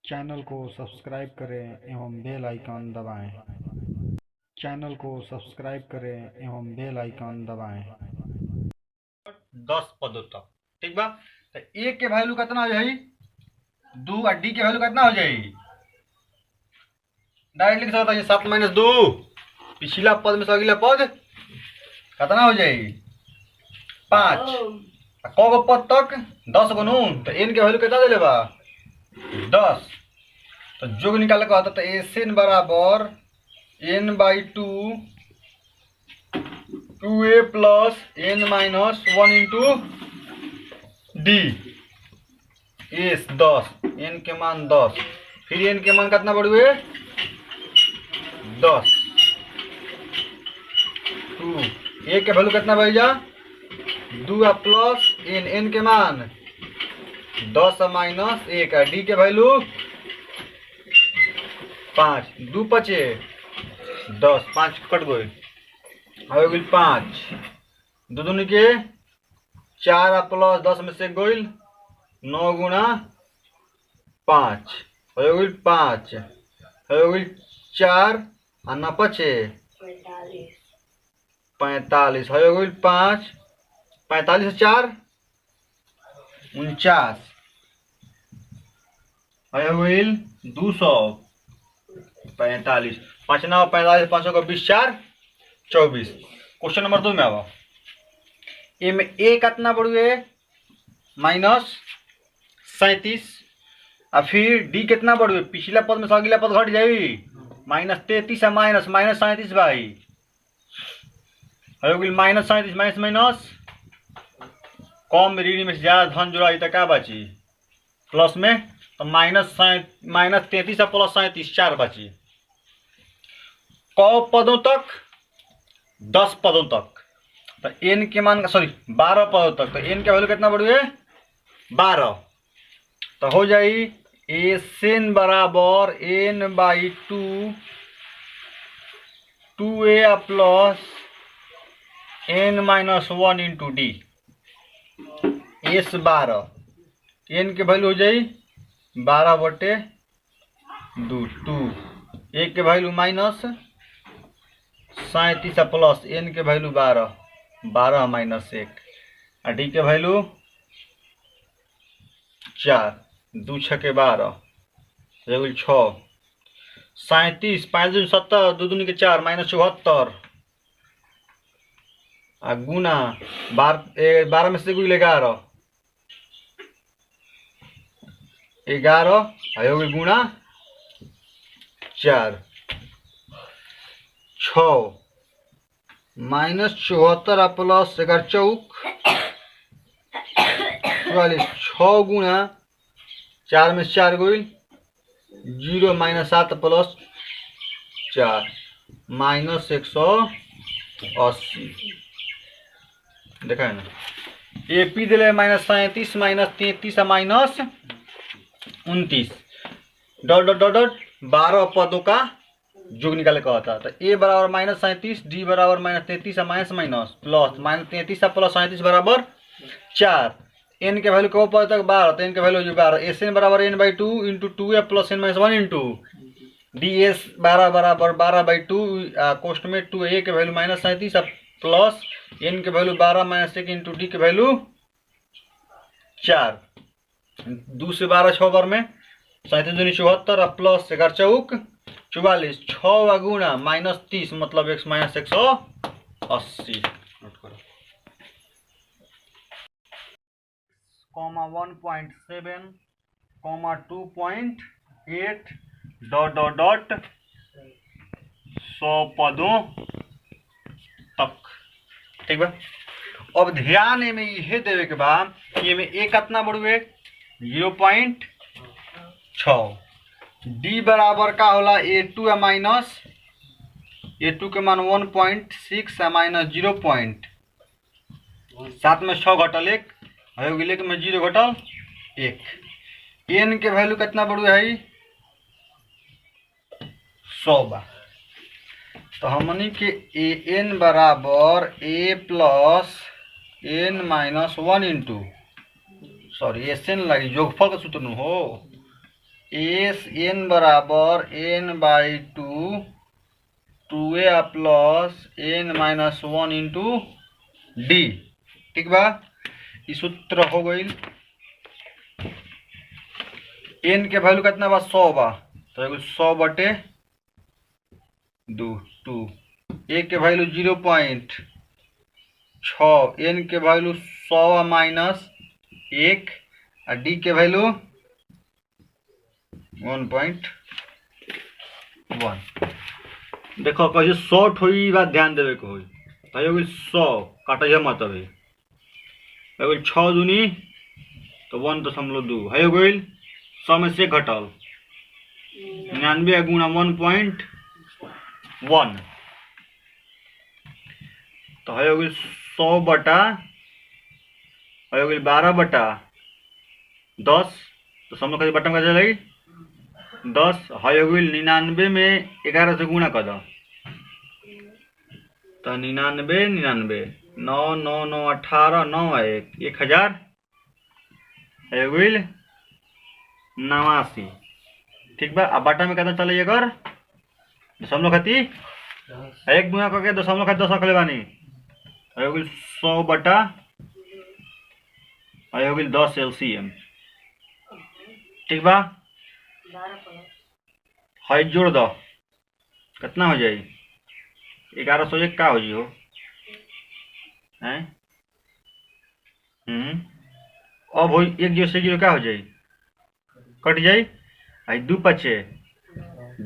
Channel को subscribe करें एवं बेल आइकन दबाएं। चैनल को सब्सक्राइब करें एवं बेल आइकन दबाएं। 10 पदों तक ठीक बा। तो ए के वैल्यू कितना हो जाई 2 और डी के वैल्यू कितना हो जाई डायरेक्ट लिख सकता है 7 - 2 पिछला पद में से अगला पद कितना हो जाई 5 को पद तक 10 गुणू तो एन के वैल्यू कितना देले बा 10। तो जोग निकाले का होता तो एन बराबर n/2 2a plus n - 1 into D S 10 n के मान 10 फिर n के मान कितना बढ़ुए 10 2 a के वैल्यू कितना बढ़ जा 2 प्लस n के मान 10 - 1 डी के वैल्यू 5 2 5 10 5 कट गए हो गई 5 दो दूनी के 4 प्लस 10 में से गई 9 गुणा 5 हो गई 5 हो गई 4 और 9 5 45 हो गई 5 45 से 4 49 हो गई 245 5 9 45 500 का 20 4 24। क्वेश्चन नंबर 2 में आवा ए में ए कितना बढ़ुए -37 और फिर डी कितना बढ़ुए पिछला पद में से अगला पद घट जाई -33 है -37 भाई हो गई -37 माइनस कम रीडिंग में से ज्यादा धन जोड़ा तो क्या बची प्लस में तो -33 प्लस 37 4 बची क पदों तक 10 पदों तक तो n के मान 12 पदों तक तो n के वैल्यू कितना बढ़ुए 12 तो हो जाई एन बराबर n/2 2a plus n - 1 into D S 12 n के वैल्यू हो जाई 12/2 2 a के वैल्यू -37 प्लस n के वैल्यू 12 12 - 1 और डी के वैल्यू 4 2 6 के 12 6 37 5 दूनी 70 2 दूनी के 4 -74 आ गुना 12 में से गुण 11 हो गई गुणा 4 6 -74 प्लस 11 चौक 44 6 गुणा 4 में 4 गई 0 -7 प्लस 4 -180 देखा है ना ए पी दिले -37 -33 -29 डॉट डॉट डॉट डॉट 12 पदों का जोग निकाले का होता तो ए बराबर -37 डी बराबर -33 माइनस प्लस -33 प्लस 37 बराबर 4 एन के वैल्यू को पद तक 12 तो एन के वैल्यू 12 एस एन बराबर n/2 into 2a plus n - 1 into D S 12 बराबर 12/2 कोष्ट में 2a के वैल्यू -37 प्लस n के वैल्यू 12 - 1 इंटू डी के वैल्यू 4 2 से 12 6 बार में 37 दूनी 74 प्लस 11 चौक 44 6 गुणा -30 मतलब x - 180 नोट करो 1.7 2.8 डॉट डॉट डॉट 100 पदों तक ठीक बा। अब ध्यान में यह देवे के बाद कि में ए कितना बढ़ुए 0.6 डी बराबर का होला a2 माइनस a2 के मान 1.6 माइनस 0. 7 में 6 घटल 1 हो गई में 0 घटल 1 n के वैल्यू कितना बढ़ुए है 100 बा। तो हमनी के an बराबर a plus n - 1 into S N लगी जोगफल का सूत्र हो एस एन बराबर N by two A plus N minus 1 into D. ठीक बा, ई सूत्र हो गई। एन के वैल्यू कितना बा 100 बा, तो 100 बटे 2 2। ए के वैल्यू 0.6, एन के वैल्यू 100 माइनस 1 और डी के वैल्यू 1.1। देखो कैसे 100 होई, बात ध्यान देवे के होई। तो 100 काटे मत, अभी 6 दूनी तो 1.2 है हो गई। 100 में से घटल 99 गुणा 1.1 तो है हो गई 100 बटा है हो गई 12 बटा 10। तो सब लोग बटन का चलेगी 10 है हो गई 99 में 11 से गुणा कर दो, तो 99 99 9 9 9 18 9 1 1000 है हो गई 89। ठीक बा, अब बटा में कितना चले अगर दशमलव खाती 1 गुणा करके दशमलव खाती 10 रखले बानी, है हो गई 100 बटा है हो गई 10 LCM। ठीक बा, है जोड़ दो कितना हो जाए 1101 का हो जी हो हैं। अब हो 1 0 से 0 का हो जाए कट जाए, आई 2 5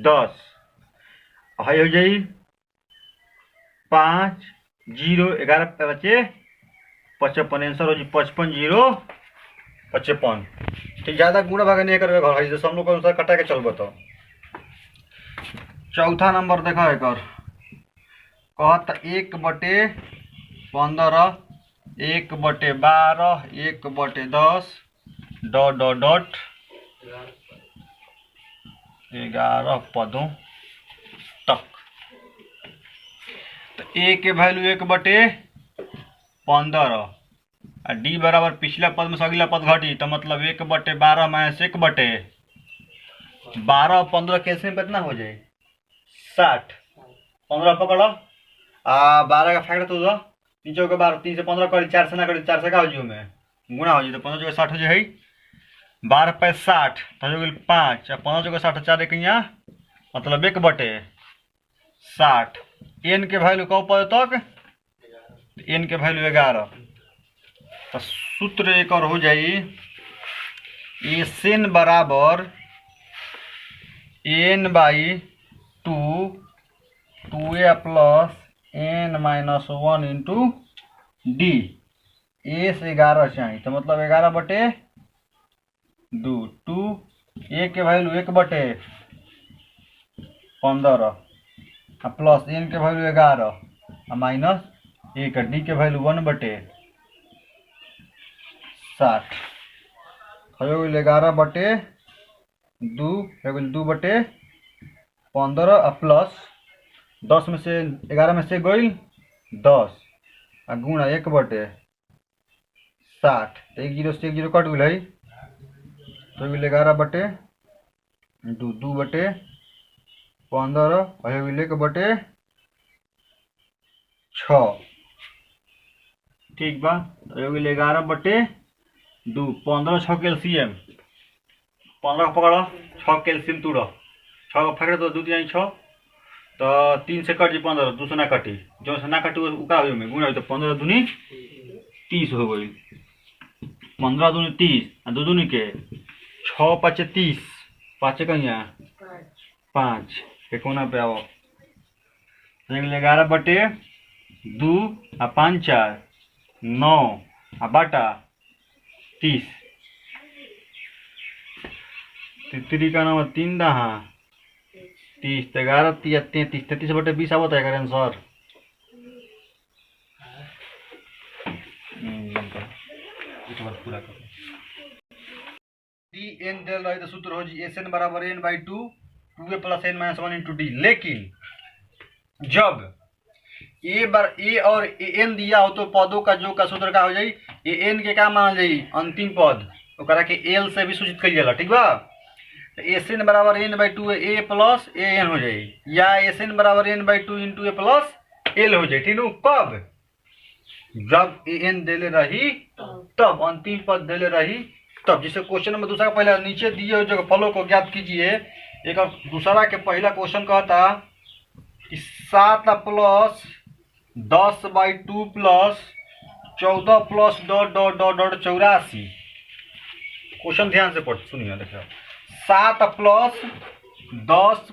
10 है हो जाए 5 0 11 बचे 55। आंसर हो जी 55 0 55। ठीक, ज्यादा गुणा भाग नहीं करवे घर है, सब लोग के अनुसार कटा के चल बताओ। चौथा नंबर देखो एक कहत 1/15 1/12 1/10 डॉट डॉट डॉट 11 पदों तक। तो ए के वैल्यू 1/15 और डी बराबर पिछला पद में से अगला पद घटी, तो मतलब 1/12 माइनस 1/12 और 15 कैसे में कितना हो जाए 60। 15 पकड़ो 12 का फैक्टर तो दो, 3 चौके 12 3 से 15 करी 4 से ना करी 4 से का हो जाए में गुणा हो जाए, तो 15 जगह 60 हो जाए 12 पे 60 तो हो गई 5 और 15 जगह 60 4 एक यहाँ मतलब 1/60। एन के वैल्यू कौ पद तक, एन के वैल्यू 11। तो सूत्र एक और हो जाए एन बराबर N by 2 A plus N minus 1 into d. A से 11 चाहिए, तो मतलब 11/2 2 ए के वैल्यू 1/15 प्लस एन के वैल्यू 11 माइनस 1 डी के वैल्यू 1/60 हो गई 11/2 हो गई 2/15 प्लस 10 में से 11 में से गई 10 गुणा 1/60। 1 0 से 1 0 कट गई, तो 11/2 2/15 हो गई 1/6। ठीक बा, हो गई 11/2 15 6 के LCM 15 पकड़ो 6 के LCM तोड़ो 6 का फैक्टर तो 2 3 6 तो 3 से कट जी 15 2 से ना कटी, जो से ना कटी वो का में गुणा तो 15 दूनी 30 हो गई। 15 दूनी 30 और 2 दूनी के 6 5 30 5 का यहाँ 5 के कोना पे आओ 11/2 और 5 4 9 और बटा 30 3 का नाम 3 दहा 30 11 33 33/20 आवता है आंसर। पूरा कर डी एन दिल रही तो सूत्र हो जी एस एन बराबर N by 2 2 plus N minus 1 into D. लेकिन जब ए और एन दिया हो तो पदों का जो का सूत्र का हो जाए ए एन के का मानल जाए अंतिम पद ओकरा के एल से भी सूचित कइल जाला। ठीक बा, एस एन बराबर N by two A plus A N हो जाए, या एस एन बराबर N by two into A plus L हो जाए। ठीक है, कब? जब ए एन देले रही तब, अंतिम पद देले रही तब। जैसे क्वेश्चन नंबर दूसरा का पहले नीचे दिए हुए जो फलों को ज्ञात कीजिए। एक दूसरा के पहला क्वेश्चन कहता कि 7 plus 10 by 2 plus 14 plus dot dot dot dot 84। Question ध्यान से पढ़ सुनिए, देखिए 7 प्लस 10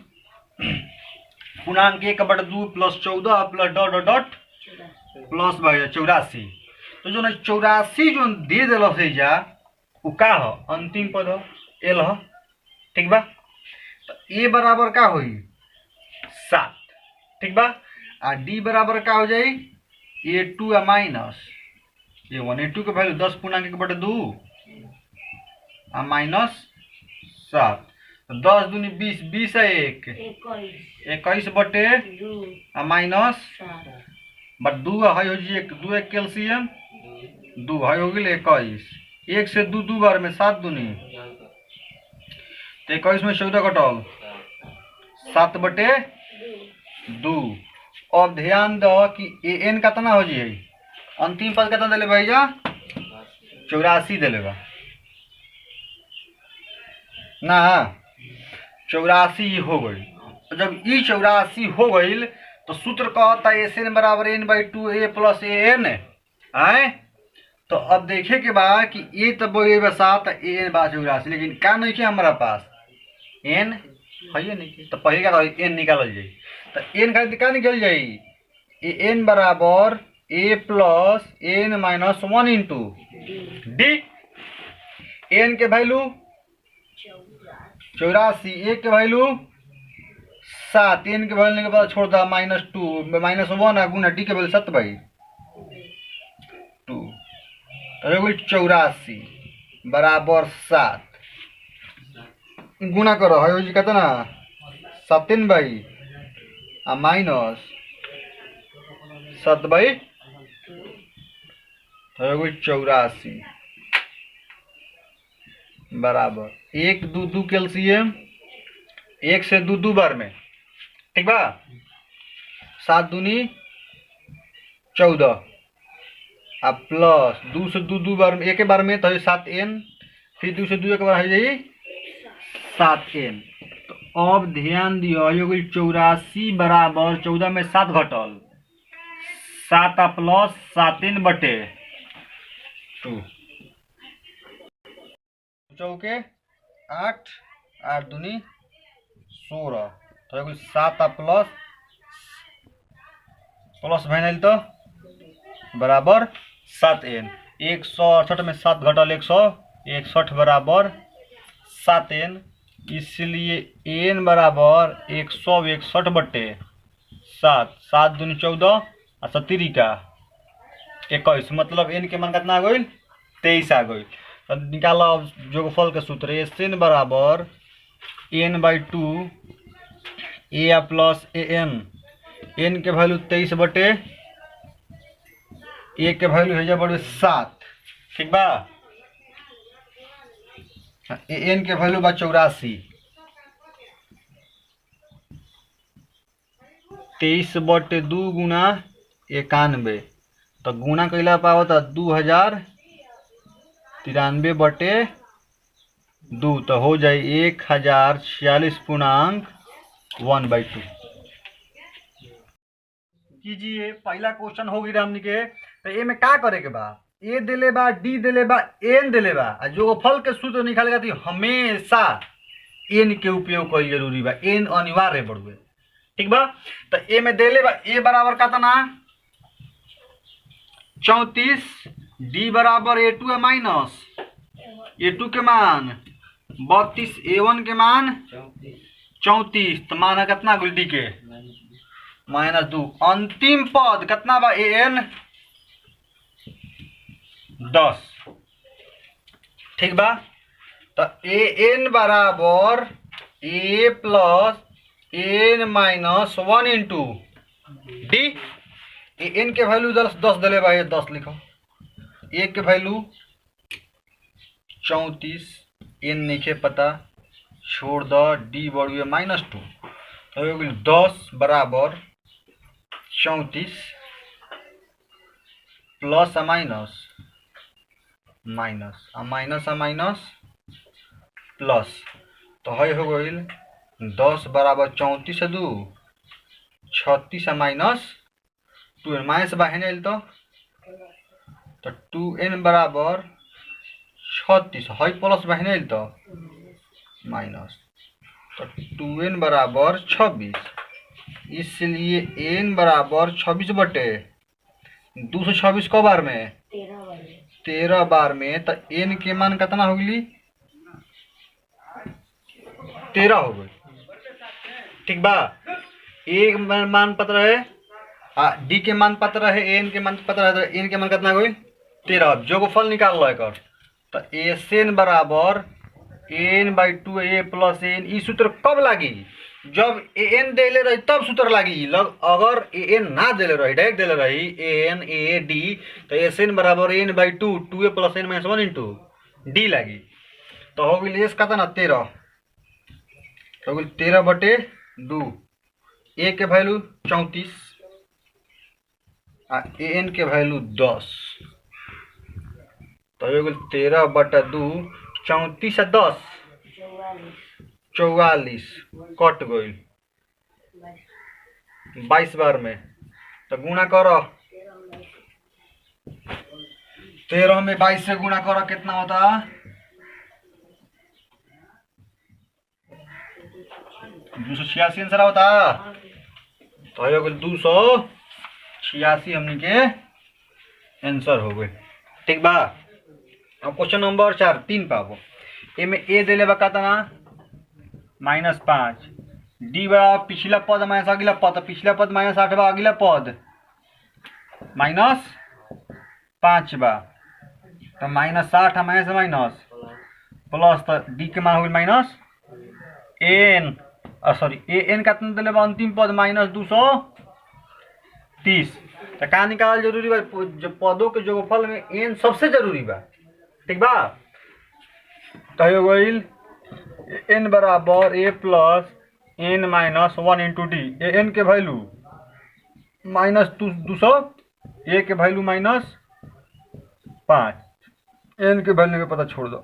पूर्णांक 1/2 plus 14 plus dot dot dot plus भाई 84। तो जो ना 84 जो दे दिल से जा वो का हो? अंतिम पद हो, एल हो। ठीक बा? तो ए बराबर का होई? 7। ठीक बा? आ डी बराबर का हो जाई? A2 आ माइनस A1। A2 के वैल्यू 10 पूर्णांक 1/2 आ माइनस 7। तो 10 दूनी 20, 20 आ 1 21/2 आ माइनस बट 2 है हो जी 2 एक कैल्शियम 2 है हो गई 21। 1 से 2 2 बार में 7 दूनी तो 21 में 14 कटल 7/2। अब ध्यान दो कि ए एन कितना हो जाए? अंतिम पद कितना दिले भाई जा? 84 दिले बा ना, 84 हो गई। जब ई 84 हो गई तो सूत्र कहता है एस एन बराबर N by two A plus A N आए। तो अब देखे के बाद कि ए तो बोले 7 ए एन बा 84, लेकिन क्या नहीं है हमारा पास? एन है नहीं। तो पहले क्या एन निकाल जाए। तो एन का क्या निकल जाए? एन बराबर a plus N minus 1 into d. N के वैल्यू 84, ए के वैल्यू 7, एन के वैल्यू के बाद छोड़ दा -2 -1 गुना डी के वैल्यू 7/2 तो 84 बराबर 7 गुना करो है जी कितना 7/2 आ माइनस 7/2 तो 84 बराबर 1 2 2 कैल्शियम 1 से 2 2 बार में। ठीक बा? 7 दूनी 14 आ प्लस 2 से 2 2 बार में एक बार में तो 7n, फिर 2 से 2 एक बार हो जाए 7n। तो अब ध्यान दियो ये 84 बराबर 14 में 7 घटल 7 प्लस 7n/2 चौके 8 8 दूनी 16 तो 7 प्लस फाइनल तो बराबर 7n। 168 में 7 घटल 161 बराबर 7n। इसलिए n बराबर 161/7 7 दूनी 14 और 70 का 21, मतलब n के मान कितना आ गई 23 आ गई। तो निकालो योगफल के सूत्र एस एन बराबर n by 2 A plus A N के वैल्यू 23/, ए के वैल्यू है बड़े 7। ठीक बा? एन के वैल्यू बा 84, 23/2 गुना 91 तो गुना कैला पाओ तो 2093/2 तो हो जाए 1046.1/2। कीजिए पहला क्वेश्चन हो गई हमनी के। तो ए में का करे के बा? ए दिले बा, डी दिले बा, एन दिले बा। जो फल के सूत्र निकालेगा तो हमेशा एन के उपयोग कईल जरूरी बा, एन अनिवार्य बढ़ुए। ठीक बा? तो ए में दिले बा ए बराबर कितना 34, डी बराबर A2 माइनस A2 के मान 32, A1 के मान 34 तो मान कितना डी के -2। अंतिम पद कितना बा an 10। ठीक बा? तो an बराबर a plus n minus 1 into D. n के वैल्यू 10 दिले बा 10 लिखो। a के वैल्यू 34, n नहीं पता छोड़ द डी बढ़ुए -2 तो हो गई 10 बराबर 34 प्लस आ माइनस माइनस आ माइनस प्लस तो है हो गई 10 बराबर 34 2 36 आ -2 माइनस बाहर आयल तो 2n बराबर 36 है प्लस बाहर आयल तो माइनस तो 2n बराबर 26 इसलिए n बराबर 26 बटे 226 क बार में 13 बार में तो n के मान कितना हो गई 13 हो गई। ठीक बा ए मान पता रहे डी के मान पता रहे एन के मान पता रहे तो एन के मान कितना गई 13 जोगफल निकाल लो एक तो एन बराबर n/2 a plus N E सूत्र कब लागी जब एन देले रही तब सूत्र लागी अगर एन ना देले रही डायरेक्ट देले रही एन ए डी तो एन बराबर n/2 2a plus n minus 1 into D लागी तो हो गई एस कितना 13 हो गई 13 बटे 2 ए के वैल्यू 34 आ एन के वैल्यू 10 तो हो गई 13 बटा 2 34 आ 10 44 कट गई 22 बार में तो गुणा करो 13 में 22 से गुणा करो कितना होता 286 आंसर होता तो हो गई 286 हमने के आंसर हो गए। ठीक बा अब क्वेश्चन नंबर 3 पाबो एमे ए देले बा कितना -5 डी बा पिछला पद माइनस अगला पद तो पिछला पद -8 बा अगला पद -5 बा तो -8 माइनस प्लस तो डी के मान हो गई माइनस एन सॉरी एन कितना देले बा अंतिम पद -230 तो का निकाल जरूरी बा जो पदों के जोगफल में एन सबसे जरूरी बा। ठीक बा तो हो गई एन बराबर a plus N minus 1 into d n के वैल्यू -200 ए के वैल्यू -5 एन के वैल्यू के पता छोड़ दो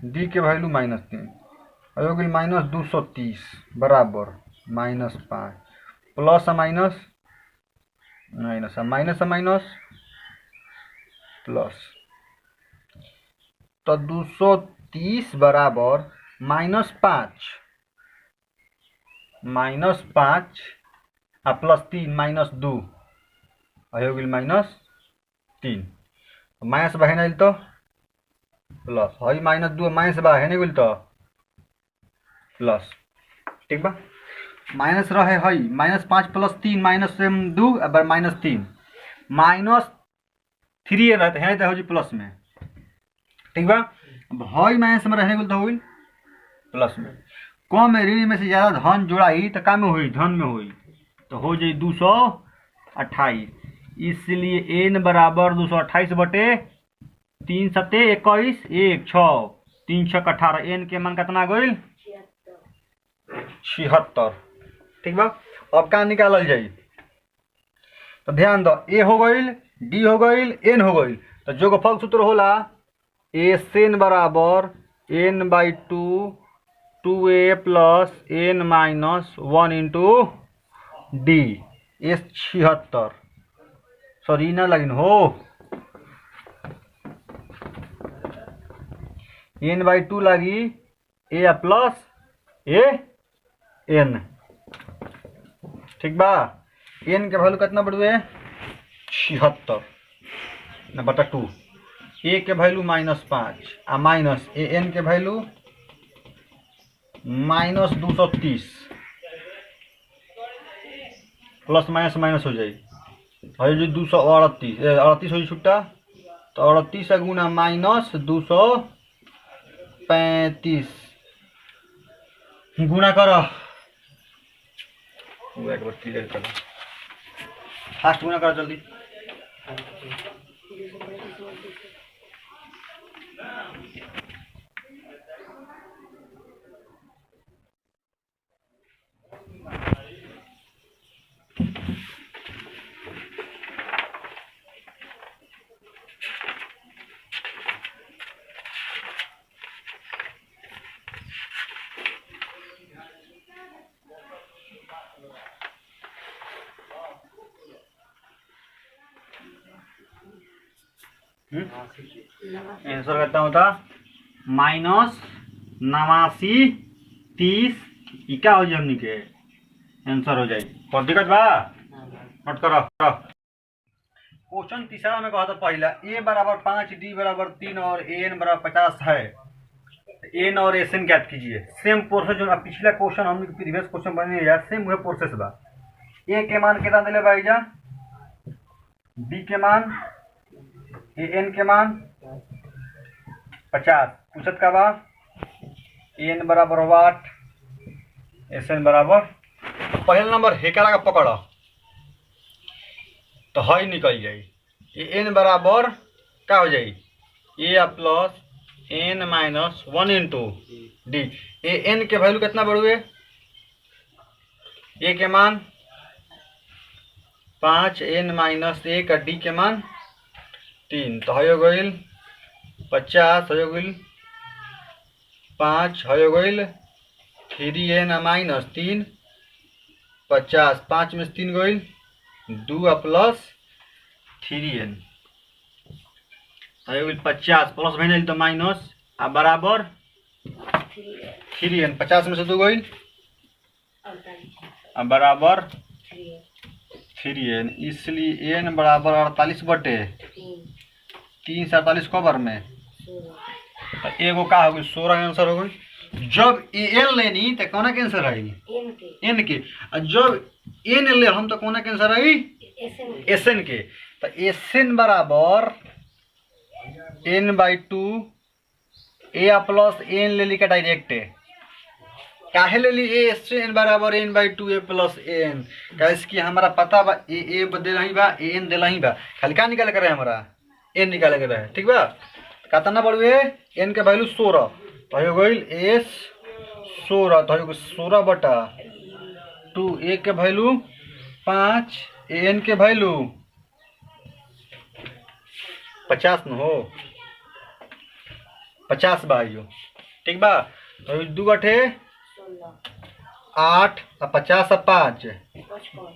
डी के वैल्यू -3 हो गई -230 बराबर -5 प्लस माइनस माइनस प्लस तो 230 बराबर -5 आ प्लस 3 -2 हो गई -3 माइनस बाहर आयल तो प्लस है -2 माइनस बाहर नहीं गई तो प्लस। ठीक बा माइनस रहे है -5 प्लस 3 -2 -3 -3 रहते हैं तो हो जी प्लस में। ठीक बा हई माइनस में रहने तो हुई प्लस में कम में ऋण में से ज्यादा धन जोड़ाई तो का में हुई धन में हुई तो हो जाए 228 इसलिए n बराबर 228 बटे 3 सत्ते 21 1 6 3 6 18 n के मान कितना गई 76। ठीक बा अब का निकालल जाई तो ध्यान दो ए हो गई डी हो गई एन हो गई तो जोगफल सूत्र होला एन बराबर n/2 2a plus n minus 1 into D 76 sorry ना लगिन हो n/2 लगी a प्लस ए एन। ठीक बा एन के वैल्यू कितना बढ़ुए 76 ना बटा 2 ए के वैल्यू -5 आ माइनस एन के वैल्यू -230 प्लस माइनस हो जाए है जो 238 38 हो छुट्टा तो 38 गुना -235 गुना करो एक बार क्लियर कर फास्ट गुना करो जल्दी आंसर कितना होता -89 30 ई क्या हो जाए हमनी के आंसर हो जाए। कोई दिक्कत बा नोट करो। क्वेश्चन तीसरा में कहा था पहला a बराबर 5 d बराबर 3 और an बराबर 50 है। एन और एसएन ज्ञात कीजिए। सेम प्रोसेस जो पिछला क्वेश्चन हमने प्रीवियस क्वेश्चन बने यार सेम वह प्रोसेस बा। ए के मान कितना दिले भाई जा, बी के मान, एन के मान 50 पूछत का बा एन बराबर वाट, एसएन बराबर। पहला नंबर हेकरा का पकड़ तो हई निकल जाई। एन बराबर क्या हो जाई a plus N minus 1 into d. A N के वैल्यू कितना बढ़ुए, ए के मान 5 एन माइनस 1 और डी के मान 3 तो हो गई 50 हो गई 5 हो गई 3 एन माइनस 3 50 5 में 3 गई 2 प्लस 3 एन हो गई 50 प्लस भेज तो माइनस आ बराबर 3 एन 50 में से 2 गई आ बराबर 3 एन इसलिए एन बराबर 48 बटे 3 से 48 कबर में तो एगो का हो गई 16 आंसर हो गई। जब एन लेनी तो कौन के आंसर आई एन के, जब एन ले हम तो कौन के आंसर आई एसएन के। तो एसएन बराबर n/2 ए प्लस एन ले ली का डायरेक्ट काहे ले ली एन बराबर n/2 ए प्लस एन कैसे कि हमारा पता बा ए दे रही बा एन दे रही बा खाली का निकाल कर हमारा एन निकाले के रहे ठीक बा। कितना बढ़ुए एन के वैल्यू 16 तो हो गई एस 16 तो हो गई 16 बटा 2 ए के वैल्यू 5 एन के वैल्यू 50 न हो 50 बाइयो ठीक बा। तो 2 गठे 8 और 50 और 5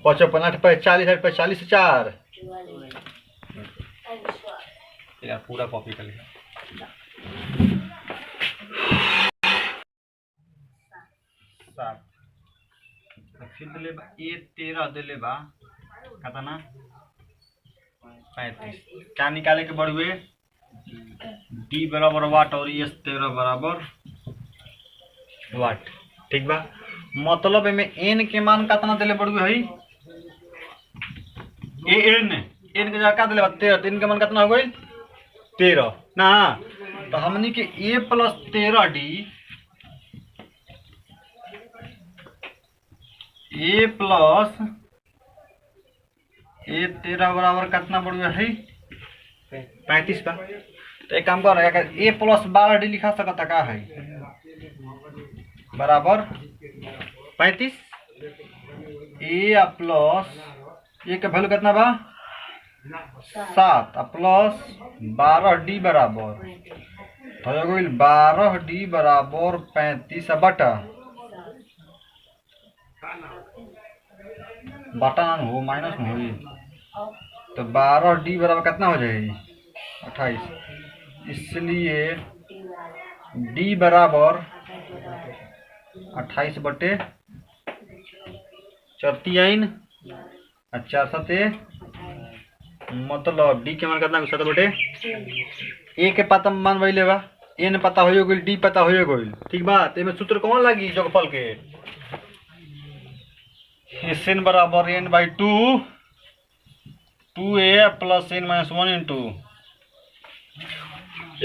55 8 पे 40 8 पे 40 से 4 यार पूरा कॉपी कर लिया। फिर दिले बा ए 13 दिले बा कितना 35 क्या निकाले के बढ़ुए डी बराबर वाट और एस 13 बराबर वाट ठीक बा। मतलब में एन के मान कितना दिले बढ़ुए है एन के जगह का दिले बा 13 एन के मान कितना हो गई 13 ना। तो हमनी के ए प्लस 13 डी ए प्लस ए 13 बराबर कितना बढ़िया है 35 का। तो एक काम कर ए प्लस 12 डी लिखा सकता का है बराबर 35 ए प्लस ए का वैल्यू कितना बा 7 प्लस 12 डी बराबर तो हो गई 12 डी बराबर 35 बटा बटा ना हो माइनस में हुई तो 12 डी बराबर कितना हो जाएगी 28 इसलिए डी बराबर 28 बटे 4 और 4 सते मतलब डी के मान कितना 7 बटे ए के पता मान वही लेवा एन पता हो गई डी पता हो गई ठीक बा। तो सूत्र कौन लगी जोगफल के एन बराबर n/2 2a plus n minus 1 into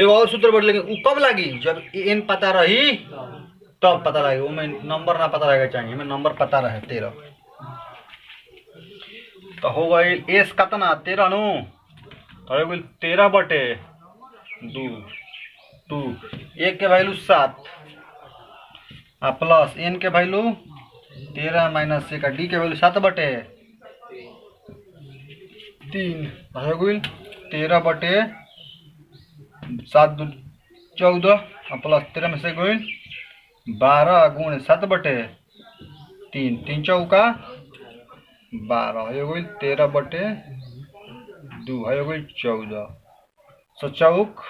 एगो और सूत्र बढ़ लेकिन कब लगी जब एन पता रही तब पता लगे वो नंबर ना पता रहेगा चाहिए में नंबर पता रहे 13 तो हो गई एस कितना 13 नु तो हो गई 13 बटे 2 एक के वैल्यू 7 प्लस एन के वैल्यू 13 माइनस 1 डी के वैल्यू 7 बटे 3 हो गई 13 बटे 7 2 14 प्लस 13 में से गई 12 गुण 7 बटे 3 3 चौका 12 हो गई 13 बटे 2 हो गई 14 चौक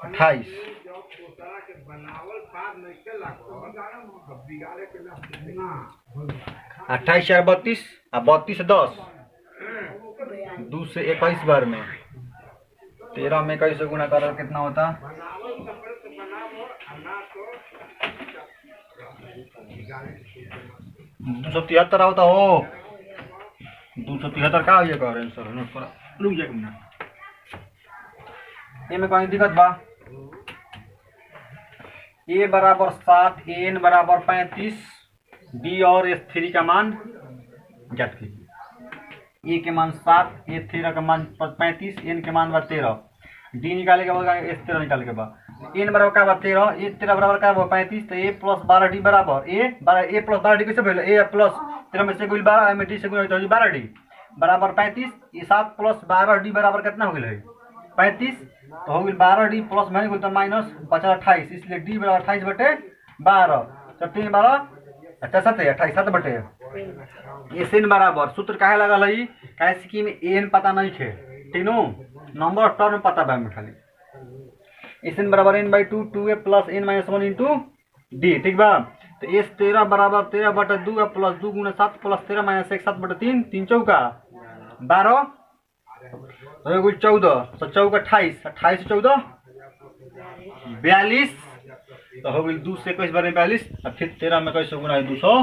28 28 4 32 आ 32 10 2 से 21 बार में 13 में 21 से गुना कर कितना होता? 273 होता हो। 273 का ये कर आंसर नोट करा। रुक जा एक मिनट। ये में कहीं दिक्कत बा? a बराबर 7, n बराबर 35, d और s3 का मान ज्ञात कीजिए। a के मान 7, s3 का मान 35, n के मान 13, d निकाले के बाद s13 निकाले के बाद n बराबर का 13, a13 बराबर का 35, तो a प्लस 12d बराबर a प्लस 12d कैसे भेल? a प्लस 13 में से गुल 12 में d से गुना तो 12d बराबर 35, ये 7 प्लस 12d बराबर कितना हो गया? 35, तो हो गया 12d प्लस में गुल तो माइनस बचा 28, इसलिए d बराबर 28 बटे 12, तो 3 12 अच्छा 7 28 7 बटे ये n बराबर सूत्र काहे लगल है? काहे कि में n पता नहीं है, तीनों नंबर टर्म पता बा में खाली n बराबर n/2 2a plus n - 1 into d, ठीक बा। तो s13 बराबर 13 बटे 2 प्लस 2 गुना 7 प्लस 13 माइनस 1 7 बटे 3 3 चौका 12 तो 14, तो चौक 28 28 से 14 42, तो हो गई 2 से 21 बार में 42, और फिर 13 में कैसे गुना है 200।